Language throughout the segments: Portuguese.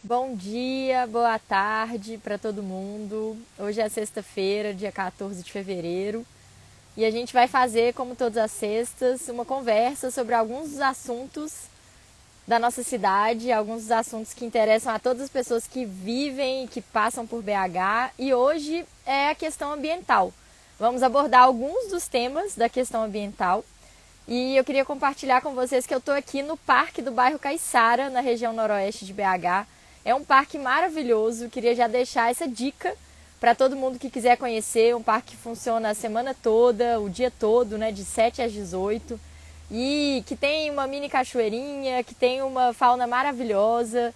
Bom dia, boa tarde para todo mundo. Hoje é sexta-feira, dia 14 de fevereiro, e a gente vai fazer, como todas as sextas, uma conversa sobre alguns dos assuntos da nossa cidade, alguns dos assuntos que interessam a todas as pessoas que vivem e que passam por BH, e hoje é a questão ambiental. Vamos abordar alguns dos temas da questão ambiental. E eu queria compartilhar com vocês que eu estou aqui no Parque do Bairro Caiçara, na região noroeste de BH. É um parque maravilhoso, queria já deixar essa dica para todo mundo que quiser conhecer. Um parque que funciona a semana toda, o dia todo, né, de 7 às 18. E que tem uma mini cachoeirinha, que tem uma fauna maravilhosa,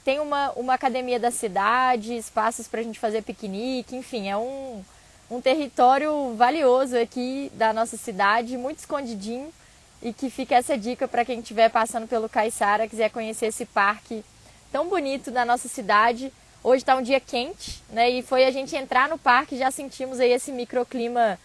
tem uma academia da cidade, espaços para a gente fazer piquenique, enfim, é um território valioso aqui da nossa cidade, muito escondidinho, e que fica essa dica para quem estiver passando pelo Caiçara, quiser conhecer esse parque tão bonito da nossa cidade. Hoje está um dia quente, né? E foi a gente entrar no parque, já sentimos aí esse microclima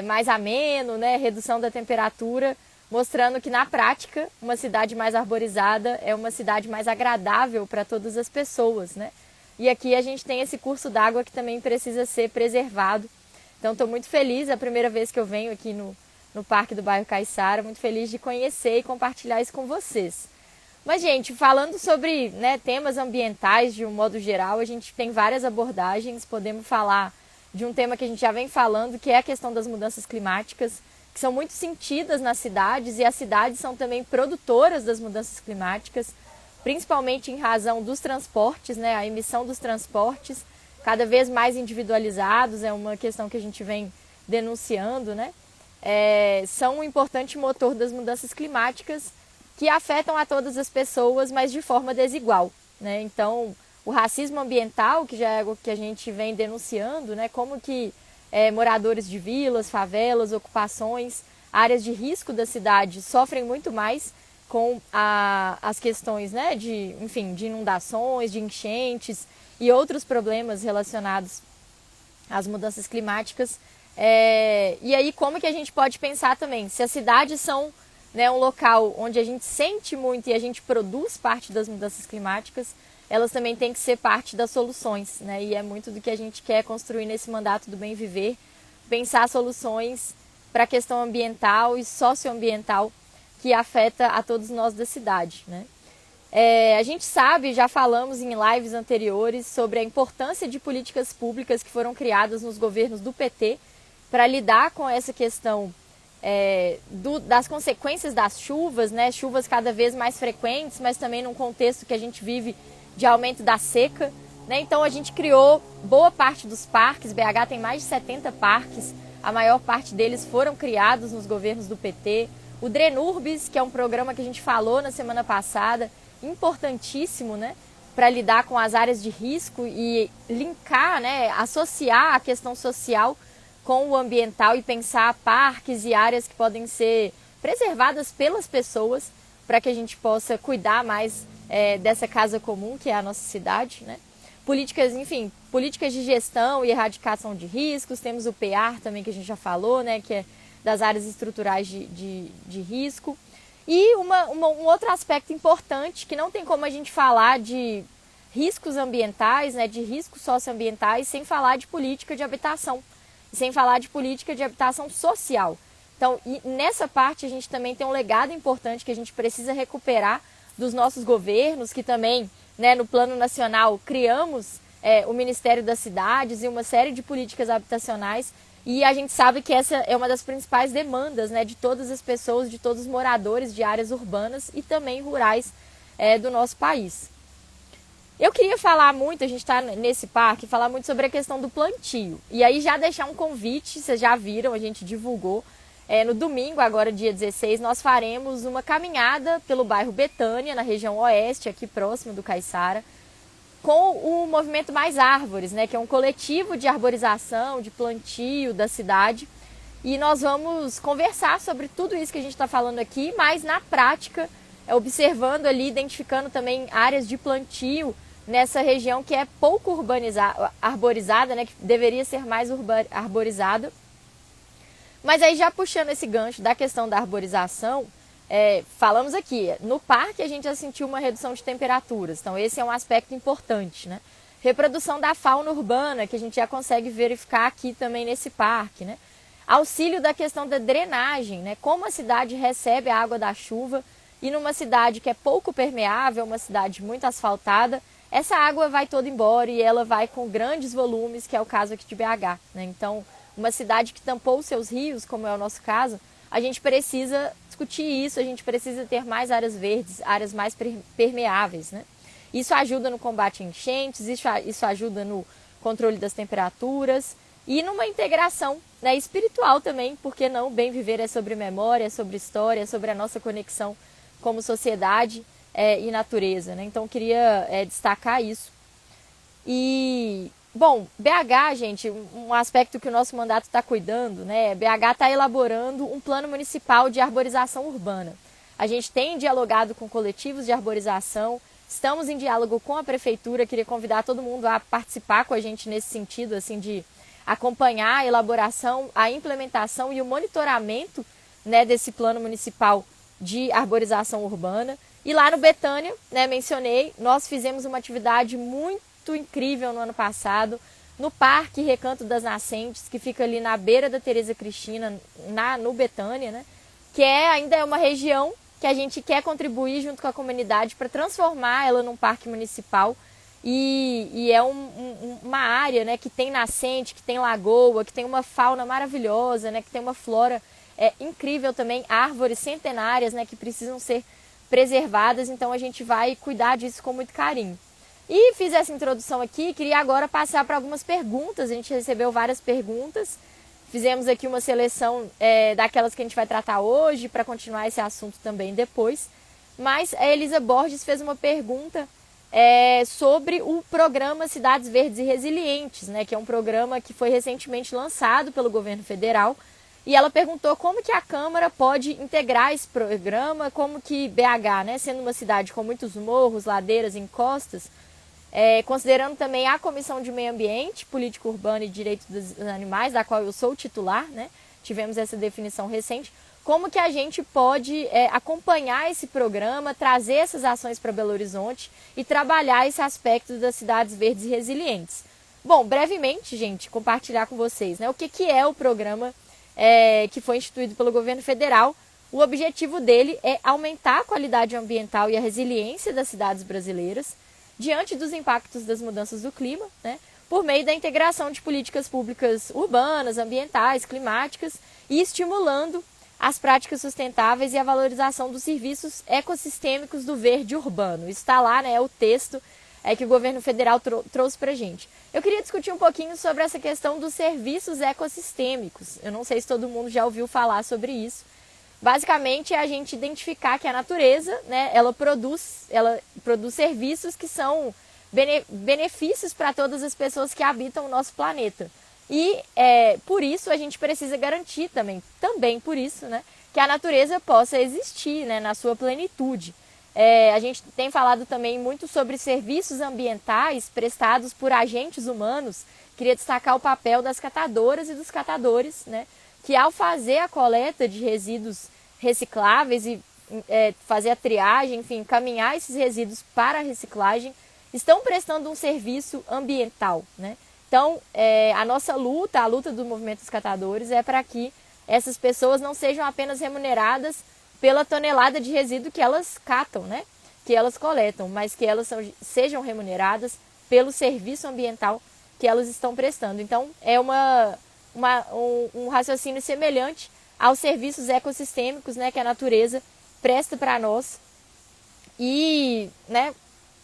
mais ameno, né? Redução da temperatura, mostrando que na prática uma cidade mais arborizada é uma cidade mais agradável para todas as pessoas, né? E aqui a gente tem esse curso d'água que também precisa ser preservado. Então estou muito feliz, é a primeira vez que eu venho aqui no Parque do Bairro Caiçara, muito feliz de conhecer e compartilhar isso com vocês. Mas, gente, falando sobre, né, temas ambientais de um modo geral, a gente tem várias abordagens. Podemos falar de um tema que a gente já vem falando, que é a questão das mudanças climáticas, que são muito sentidas nas cidades, e as cidades são também produtoras das mudanças climáticas, principalmente em razão dos transportes, né, a emissão dos transportes, cada vez mais individualizados, é uma questão que a gente vem denunciando, né, são um importante motor das mudanças climáticas, que afetam a todas as pessoas, mas de forma desigual, né? Então, o racismo ambiental, que já é algo que a gente vem denunciando, né? Como que moradores de vilas, favelas, ocupações, áreas de risco da cidade sofrem muito mais com as questões, né? Enfim, de inundações, de enchentes e outros problemas relacionados às mudanças climáticas. E aí, como que a gente pode pensar também? Se as cidades são, né, um local onde a gente sente muito e a gente produz parte das mudanças climáticas, elas também têm que ser parte das soluções, né? E é muito do que a gente quer construir nesse mandato do bem viver, pensar soluções para a questão ambiental e socioambiental que afeta a todos nós da cidade, né? A gente sabe, já falamos em lives anteriores sobre a importância de políticas públicas que foram criadas nos governos do PT para lidar com essa questão das consequências das chuvas, né? Chuvas cada vez mais frequentes, mas também num contexto que a gente vive de aumento da seca, né? Então a gente criou boa parte dos parques. BH tem mais de 70 parques, a maior parte deles foram criados nos governos do PT. O Drenurbis, que é um programa que a gente falou na semana passada, importantíssimo, né, para lidar com as áreas de risco e linkar, né, associar a questão social com o ambiental e pensar parques e áreas que podem ser preservadas pelas pessoas para que a gente possa cuidar mais dessa casa comum que é a nossa cidade, né? Políticas, enfim, políticas de gestão e erradicação de riscos. Temos o PEAR também, que a gente já falou, né, que é das áreas estruturais de risco. E um outro aspecto importante, que não tem como a gente falar de riscos ambientais, né, de riscos socioambientais, sem falar de política de habitação, sem falar de política de habitação social. Então, nessa parte a gente também tem um legado importante que a gente precisa recuperar dos nossos governos, que também, né, no plano nacional criamos o Ministério das Cidades e uma série de políticas habitacionais, e a gente sabe que essa é uma das principais demandas, né, de todas as pessoas, de todos os moradores de áreas urbanas e também rurais do nosso país. Eu queria falar muito, a gente está nesse parque, falar muito sobre a questão do plantio. E aí já deixar um convite, vocês já viram, a gente divulgou. No domingo, agora dia 16, nós faremos uma caminhada pelo bairro Betânia, na região oeste, aqui próximo do Caiçara, com o Movimento Mais Árvores, né, que é um coletivo de arborização, de plantio da cidade. E nós vamos conversar sobre tudo isso que a gente está falando aqui, mas na prática, observando ali, identificando também áreas de plantio nessa região que é pouco arborizada, né, que deveria ser mais arborizada. Mas aí, já puxando esse gancho da questão da arborização, falamos aqui, no parque a gente já sentiu uma redução de temperaturas, então esse é um aspecto importante, né? Reprodução da fauna urbana, que a gente já consegue verificar aqui também nesse parque, né? Auxílio da questão da drenagem, né? Como a cidade recebe a água da chuva e numa cidade que é pouco permeável, uma cidade muito asfaltada, essa água vai toda embora e ela vai com grandes volumes, que é o caso aqui de BH, né? Então, uma cidade que tampou os seus rios, como é o nosso caso, a gente precisa discutir isso, a gente precisa ter mais áreas verdes, áreas mais permeáveis, né? Isso ajuda no combate a enchentes, isso ajuda no controle das temperaturas e numa integração, né, espiritual também, porque não, bem viver é sobre memória, é sobre história, é sobre a nossa conexão como sociedade e natureza, né? Então, queria destacar isso. E, bom, BH, gente, um aspecto que o nosso mandato está cuidando, né? BH está elaborando um plano municipal de arborização urbana. A gente tem dialogado com coletivos de arborização, estamos em diálogo com a prefeitura, queria convidar todo mundo a participar com a gente nesse sentido, assim, de acompanhar a elaboração, a implementação e o monitoramento, né, desse plano municipal de arborização urbana. E lá no Betânia, né, mencionei, nós fizemos uma atividade muito incrível no ano passado, no Parque Recanto das Nascentes, que fica ali na beira da Tereza Cristina, no Betânia, né, que ainda é uma região que a gente quer contribuir junto com a comunidade para transformar ela num parque municipal. E é uma área, né, que tem nascente, que tem lagoa, que tem uma fauna maravilhosa, né, que tem uma flora incrível também, árvores centenárias, né, que precisam ser preservadas, então a gente vai cuidar disso com muito carinho. E fiz essa introdução aqui, queria agora passar para algumas perguntas, a gente recebeu várias perguntas, fizemos aqui uma seleção daquelas que a gente vai tratar hoje, para continuar esse assunto também depois, mas a Elisa Borges fez uma pergunta sobre o programa Cidades Verdes e Resilientes, né, que é um programa que foi recentemente lançado pelo governo federal, e ela perguntou como que a Câmara pode integrar esse programa, como que BH, né, sendo uma cidade com muitos morros, ladeiras, encostas, considerando também a Comissão de Meio Ambiente, Política Urbana e Direitos dos Animais, da qual eu sou titular, né, tivemos essa definição recente, como que a gente pode acompanhar esse programa, trazer essas ações para Belo Horizonte e trabalhar esse aspecto das cidades verdes e resilientes. Bom, brevemente, gente, compartilhar com vocês, né, o que é o programa que foi instituído pelo governo federal. O objetivo dele é aumentar a qualidade ambiental e a resiliência das cidades brasileiras diante dos impactos das mudanças do clima, né, por meio da integração de políticas públicas urbanas, ambientais, climáticas e estimulando as práticas sustentáveis e a valorização dos serviços ecossistêmicos do verde urbano. Isso está lá, né, é o texto que o governo federal trouxe para a gente. Eu queria discutir um pouquinho sobre essa questão dos serviços ecossistêmicos. Eu não sei se todo mundo já ouviu falar sobre isso. Basicamente, é a gente identificar que a natureza, né, ela produz serviços que são benefícios para todas as pessoas que habitam o nosso planeta. E por isso a gente precisa garantir também por isso, né, que a natureza possa existir, né, na sua plenitude. A gente tem falado também muito sobre serviços ambientais prestados por agentes humanos. Queria destacar o papel das catadoras e dos catadores, né, que ao fazer a coleta de resíduos recicláveis e fazer a triagem, enfim, encaminhar esses resíduos para a reciclagem, estão prestando um serviço ambiental, né? Então, a nossa luta, a luta do movimento dos catadores é para que essas pessoas não sejam apenas remuneradas pela tonelada de resíduo que elas catam, né? Que elas coletam, mas que elas sejam remuneradas pelo serviço ambiental que elas estão prestando. Então, é um raciocínio semelhante aos serviços ecossistêmicos, né, que a natureza presta para nós. E, né,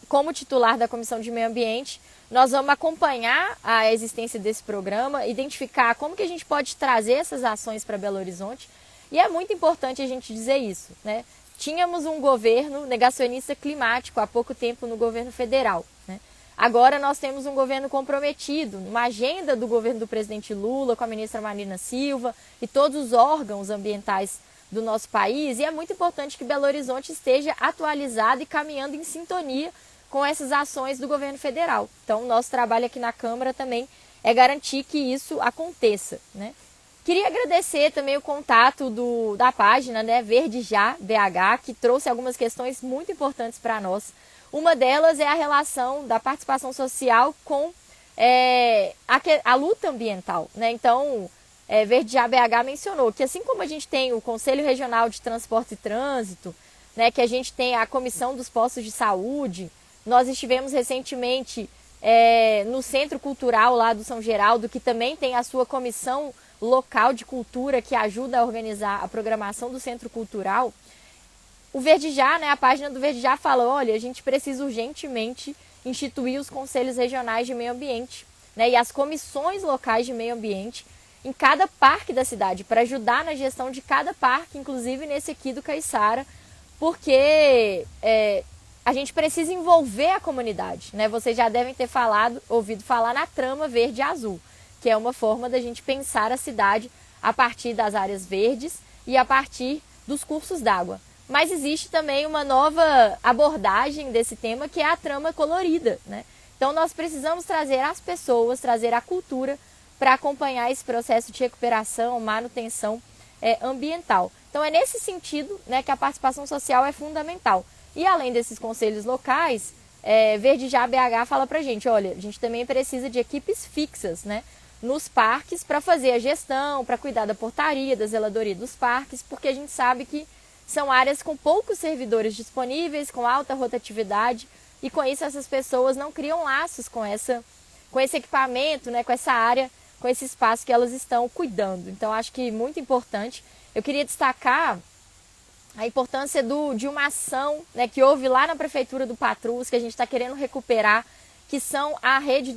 como titular da Comissão de Meio Ambiente, nós vamos acompanhar a existência desse programa, identificar como que a gente pode trazer essas ações para Belo Horizonte. E é muito importante a gente dizer isso, né? Tínhamos um governo negacionista climático há pouco tempo no governo federal, né? Agora nós temos um governo comprometido, uma agenda do governo do presidente Lula, com a ministra Marina Silva e todos os órgãos ambientais do nosso país. E é muito importante que Belo Horizonte esteja atualizado e caminhando em sintonia com essas ações do governo federal. Então, o nosso trabalho aqui na Câmara também é garantir que isso aconteça, né? Queria agradecer também o contato da página, né, Verde Já BH, que trouxe algumas questões muito importantes para nós. Uma delas é a relação da participação social com a luta ambiental, né? Então, Verde Já BH mencionou que assim como a gente tem o Conselho Regional de Transporte e Trânsito, né, que a gente tem a Comissão dos Postos de Saúde, nós estivemos recentemente no Centro Cultural lá do São Geraldo, que também tem a sua comissão local de cultura que ajuda a organizar a programação do Centro Cultural. O Verde Já, né, a página do Verde Já fala, olha, a gente precisa urgentemente instituir os conselhos regionais de meio ambiente, né, e as comissões locais de meio ambiente em cada parque da cidade, para ajudar na gestão de cada parque, inclusive nesse aqui do Caiçara, porque a gente precisa envolver a comunidade, né? Vocês já devem ter ouvido falar na trama verde e azul, que é uma forma da gente pensar a cidade a partir das áreas verdes e a partir dos cursos d'água. Mas existe também uma nova abordagem desse tema, que é a trama colorida, né? Então nós precisamos trazer as pessoas, trazer a cultura para acompanhar esse processo de recuperação, manutenção ambiental. Então é nesse sentido, né, que a participação social é fundamental. E além desses conselhos locais, Verde Já BH fala para a gente, olha, a gente também precisa de equipes fixas, né, nos parques para fazer a gestão, para cuidar da portaria, da zeladoria dos parques, porque a gente sabe que são áreas com poucos servidores disponíveis, com alta rotatividade, e com isso essas pessoas não criam laços com esse equipamento, né, com essa área, com esse espaço que elas estão cuidando. Então acho que muito importante. Eu queria destacar a importância de uma ação, né, que houve lá na Prefeitura do Patrus, que a gente está querendo recuperar, que são a rede,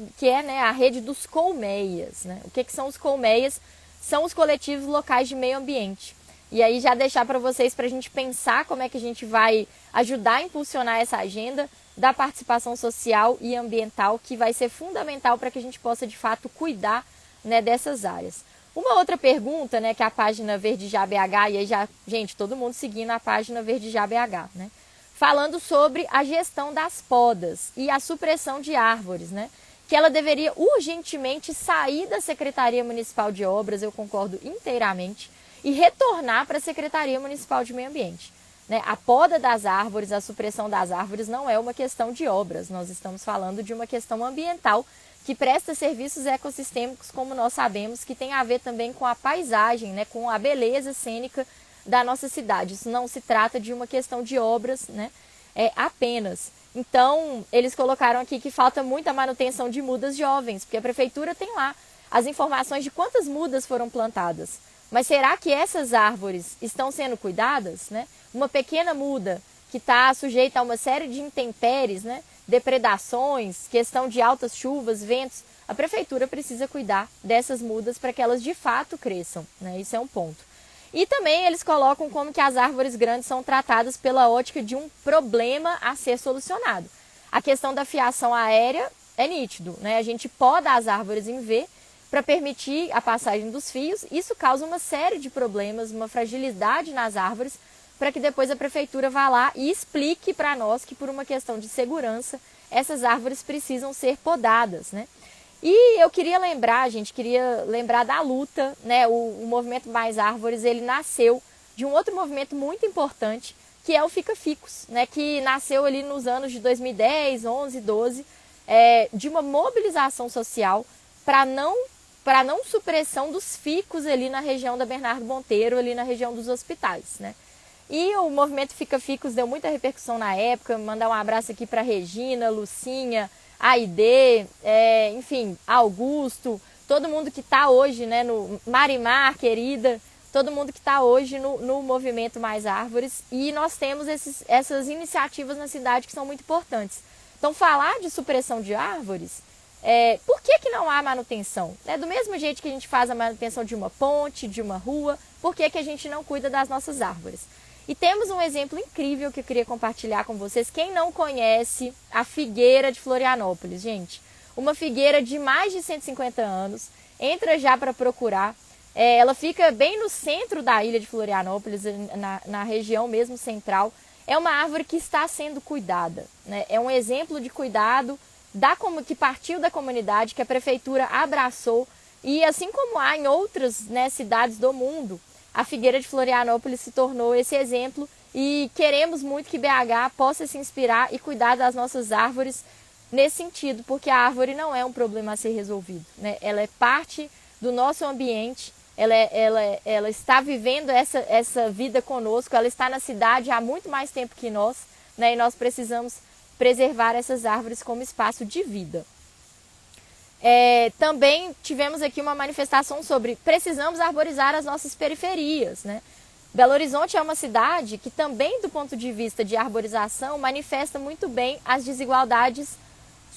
a rede dos colmeias, né? O que são os colmeias? São os coletivos locais de meio ambiente. E aí já deixar para vocês, para a gente pensar como é que a gente vai ajudar a impulsionar essa agenda da participação social e ambiental, que vai ser fundamental para que a gente possa de fato cuidar, né, dessas áreas. Uma outra pergunta, né, que a página Verde Já BH, e aí já, gente, todo mundo seguindo a página Verde Já BH, né, falando sobre a gestão das podas e a supressão de árvores, né, que ela deveria urgentemente sair da Secretaria Municipal de Obras, eu concordo inteiramente, e retornar para a Secretaria Municipal de Meio Ambiente, né. A poda das árvores, a supressão das árvores não é uma questão de obras, nós estamos falando de uma questão ambiental, que presta serviços ecossistêmicos, como nós sabemos, que tem a ver também com a paisagem, né, com a beleza cênica da nossa cidade. Isso não se trata de uma questão de obras, né, apenas. Então, eles colocaram aqui que falta muita manutenção de mudas jovens, porque a prefeitura tem lá as informações de quantas mudas foram plantadas. Mas será que essas árvores estão sendo cuidadas, né? Uma pequena muda que está sujeita a uma série de intempéries, né, depredações, questão de altas chuvas, ventos, a prefeitura precisa cuidar dessas mudas para que elas de fato cresçam, né? Isso é um ponto. E também eles colocam como que as árvores grandes são tratadas pela ótica de um problema a ser solucionado. A questão da fiação aérea é nítido, né? A gente poda as árvores em V para permitir a passagem dos fios. Isso causa uma série de problemas, uma fragilidade nas árvores, para que depois a prefeitura vá lá e explique para nós que por uma questão de segurança essas árvores precisam ser podadas, né? E eu queria lembrar, da luta, né? O movimento Mais Árvores, ele nasceu de um outro movimento muito importante, que é o Fica Ficos, né? Que nasceu ali nos anos de 2010, 11, 12, de uma mobilização social para não supressão dos ficos ali na região da Bernardo Monteiro, ali na região dos hospitais, né? E o movimento Fica Ficos deu muita repercussão na época. Mandar um abraço aqui para Regina, Lucinha, Aide, enfim, Augusto, todo mundo que está hoje, né, no Marimar, querida, todo mundo que está hoje no movimento Mais Árvores. E nós temos essas iniciativas na cidade que são muito importantes. Então, falar de supressão de árvores, por que não há manutenção? Do mesmo jeito que a gente faz a manutenção de uma ponte, de uma rua, por que a gente não cuida das nossas árvores? E temos um exemplo incrível que eu queria compartilhar com vocês. Quem não conhece a Figueira de Florianópolis, gente? Uma figueira de mais de 150 anos. Entra já para procurar. Ela fica bem no centro da ilha de Florianópolis, na região mesmo central. É uma árvore que está sendo cuidada, né? É um exemplo de cuidado que partiu da comunidade, que a prefeitura abraçou, E assim como há em outras, né, cidades do mundo, a Figueira de Florianópolis se tornou esse exemplo e queremos muito que BH possa se inspirar e cuidar das nossas árvores nesse sentido, porque a árvore não é um problema a ser resolvido, né? Ela é parte do nosso ambiente, ela está vivendo essa vida conosco, ela está na cidade há muito mais tempo que nós, né? E nós precisamos preservar essas árvores como espaço de vida. Também tivemos aqui uma manifestação sobre precisamos arborizar as nossas periferias, né? Belo Horizonte é uma cidade que também, do ponto de vista de arborização, manifesta muito bem as desigualdades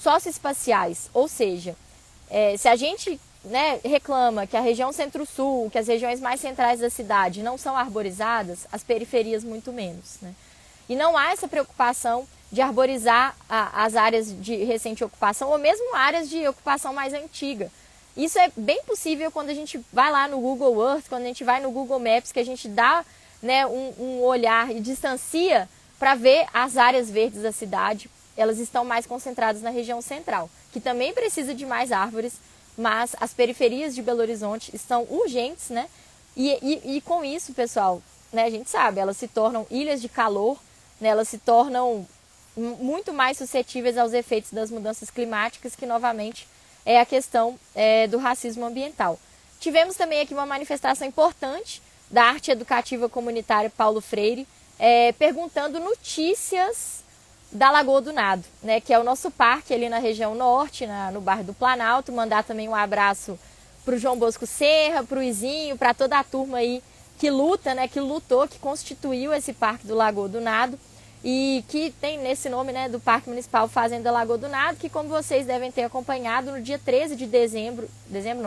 socioespaciais. Ou seja, se a gente, né, reclama que a região centro-sul, que as regiões mais centrais da cidade não são arborizadas, as periferias muito menos, né? E não há essa preocupação de arborizar as áreas de recente ocupação ou mesmo áreas de ocupação mais antiga. Isso é bem possível quando a gente vai lá no Google Earth, quando a gente vai no Google Maps, que a gente dá, né, um olhar e distancia para ver as áreas verdes da cidade. Elas estão mais concentradas na região central, que também precisa de mais árvores, mas as periferias de Belo Horizonte estão urgentes, né? E com isso, pessoal, né, a gente sabe, elas se tornam ilhas de calor, né, elas se tornam muito mais suscetíveis aos efeitos das mudanças climáticas, que novamente é a questão do racismo ambiental. Tivemos também aqui uma manifestação importante da arte educativa comunitária Paulo Freire, perguntando notícias da Lagoa do Nado, né, que é o nosso parque ali na região norte, no bairro do Planalto. Mandar também um abraço para o João Bosco Serra, para o Izinho, para toda a turma aí que luta, né, que lutou, que constituiu esse parque do Lagoa do Nado e que tem nesse nome, né, do Parque Municipal Fazenda Lagoa do Nado, que, como vocês devem ter acompanhado, no dia 13 de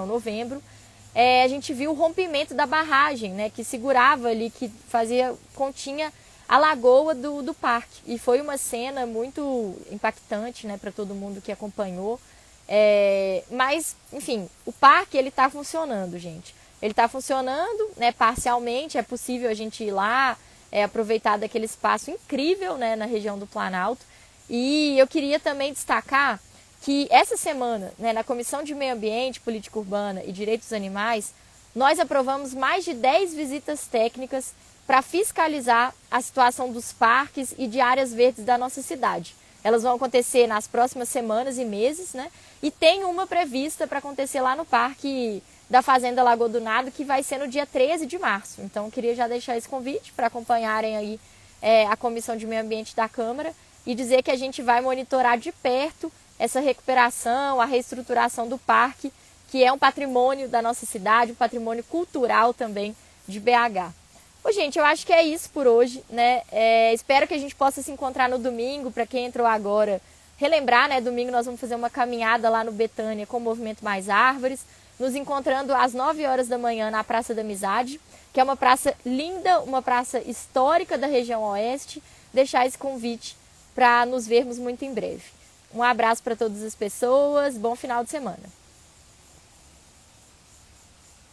novembro, a gente viu o rompimento da barragem, né, que segurava ali, que continha a lagoa do parque. E foi uma cena muito impactante, né, para todo mundo que acompanhou. Mas, enfim, o parque ele está funcionando, gente. Ele está funcionando, né, parcialmente, é possível a gente ir lá, aproveitar daquele espaço incrível, né, na região do Planalto. E eu queria também destacar que essa semana, né, na Comissão de Meio Ambiente, Política Urbana e Direitos dos Animais, nós aprovamos mais de 10 visitas técnicas para fiscalizar a situação dos parques e de áreas verdes da nossa cidade. Elas vão acontecer nas próximas semanas e meses, né? E tem uma prevista para acontecer lá no Parque da Fazenda Lagoa do Nado, que vai ser no dia 13 de março. Então, eu queria já deixar esse convite para acompanharem aí a Comissão de Meio Ambiente da Câmara e dizer que a gente vai monitorar de perto essa recuperação, a reestruturação do parque, que é um patrimônio da nossa cidade, um patrimônio cultural também de BH. Bom, gente, eu acho que é isso por hoje, né? Espero que a gente possa se encontrar no domingo, para quem entrou agora, relembrar, né? Domingo nós vamos fazer uma caminhada lá no Betânia com o Movimento Mais Árvores, nos encontrando às 9 horas da manhã na Praça da Amizade, que é uma praça linda, uma praça histórica da região oeste. Deixar esse convite para nos vermos muito em breve. Um abraço para todas as pessoas, bom final de semana.